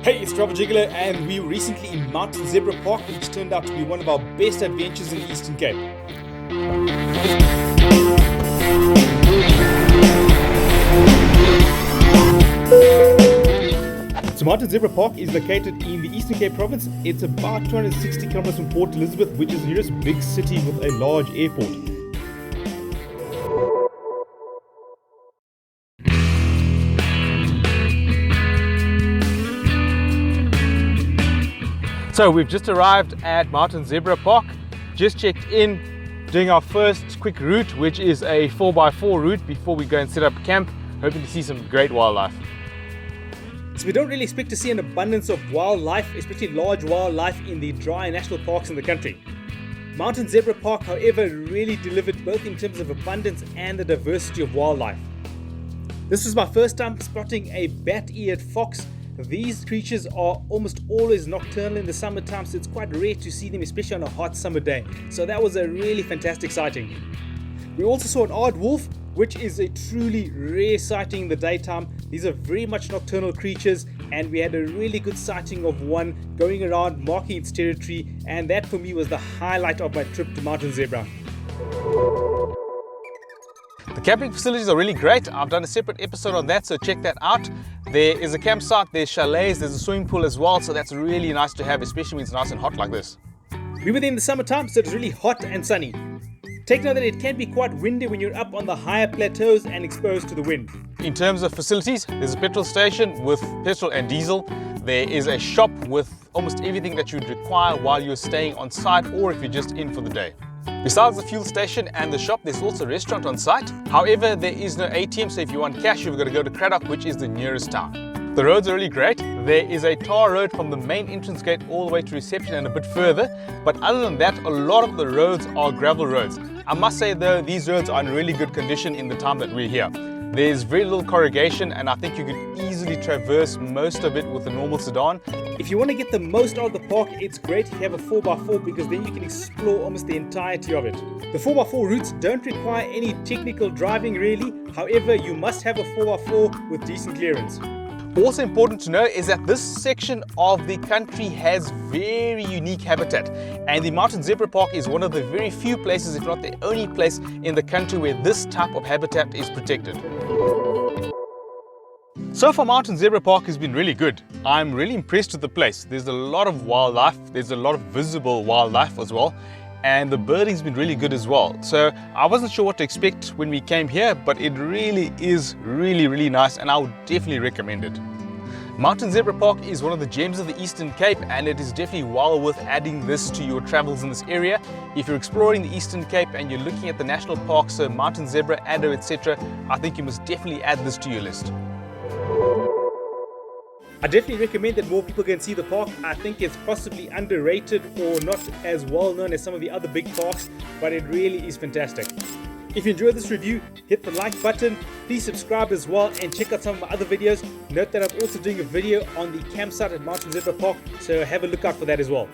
Hey, it's Travel Gigolo, and we were recently in Mountain Zebra Park, which turned out to be one of our best adventures in the Eastern Cape. So Mountain Zebra Park is located in the Eastern Cape province. It's about 260 kilometers from Port Elizabeth, which is the nearest big city with a large airport. So we've just arrived at Mountain Zebra Park, just checked in, doing our first quick route, which is a 4x4 route before we go and set up camp, hoping to see some great wildlife. So we don't really expect to see an abundance of wildlife, especially large wildlife in the dry national parks in the country. Mountain Zebra Park, however, really delivered both in terms of abundance and the diversity of wildlife. This was my first time spotting a bat-eared fox. These creatures are almost always nocturnal in the summertime, so it's quite rare to see them, especially on a hot summer day. So that was a really fantastic sighting. We also saw an odd wolf, which is a truly rare sighting in the daytime. These are very much nocturnal creatures, and we had a really good sighting of one going around marking its territory, and that for me was the highlight of my trip to Mountain Zebra. The camping facilities are really great. I've done a separate episode on that, so check that out. There is a campsite, there's chalets, there's a swimming pool as well, so that's really nice to have, especially when it's nice and hot like this. We were there in the summertime, so it's really hot and sunny. Take note that it can be quite windy when you're up on the higher plateaus and exposed to the wind. In terms of facilities, there's a petrol station with petrol and diesel. There is a shop with almost everything that you'd require while you're staying on site or if you're just in for the day. Besides the fuel station and the shop, there's also a restaurant on site. However, there is no ATM, so if you want cash, you've got to go to Cradock, which is the nearest town. The roads are really great. There is a tar road from the main entrance gate all the way to reception and a bit further. But other than that, a lot of the roads are gravel roads. I must say though, these roads are in really good condition in the time that we're here. There's very little corrugation, and I think you could easily traverse most of it with a normal sedan. If you want to get the most out of the park, it's great if you have a 4x4 because then you can explore almost the entirety of it. The 4x4 routes don't require any technical driving really, however you must have a 4x4 with decent clearance. Also important to know is that this section of the country has very unique habitat, and the Mountain Zebra Park is one of the very few places, if not the only place in the country where this type of habitat is protected. So far, Mountain Zebra Park has been really good. I'm really impressed with the place. There's a lot of wildlife, there's a lot of visible wildlife as well, and the birding's been really good as well. So I wasn't sure what to expect when we came here, but it really is really nice, and I would definitely recommend it. Mountain Zebra Park is one of the gems of the Eastern Cape, and it is definitely well worth adding this to your travels in this area. If you're exploring the Eastern Cape and you're looking at the national parks, so Mountain Zebra, Addo, etc., I think you must definitely add this to your list. I definitely recommend that more people go and see the park. I think it's possibly underrated or not as well known as some of the other big parks, but it really is fantastic. If you enjoyed this review, hit the like button, please subscribe as well and check out some of my other videos. Note that I'm also doing a video on the campsite at Mountain Zebra Park, so have a look out for that as well.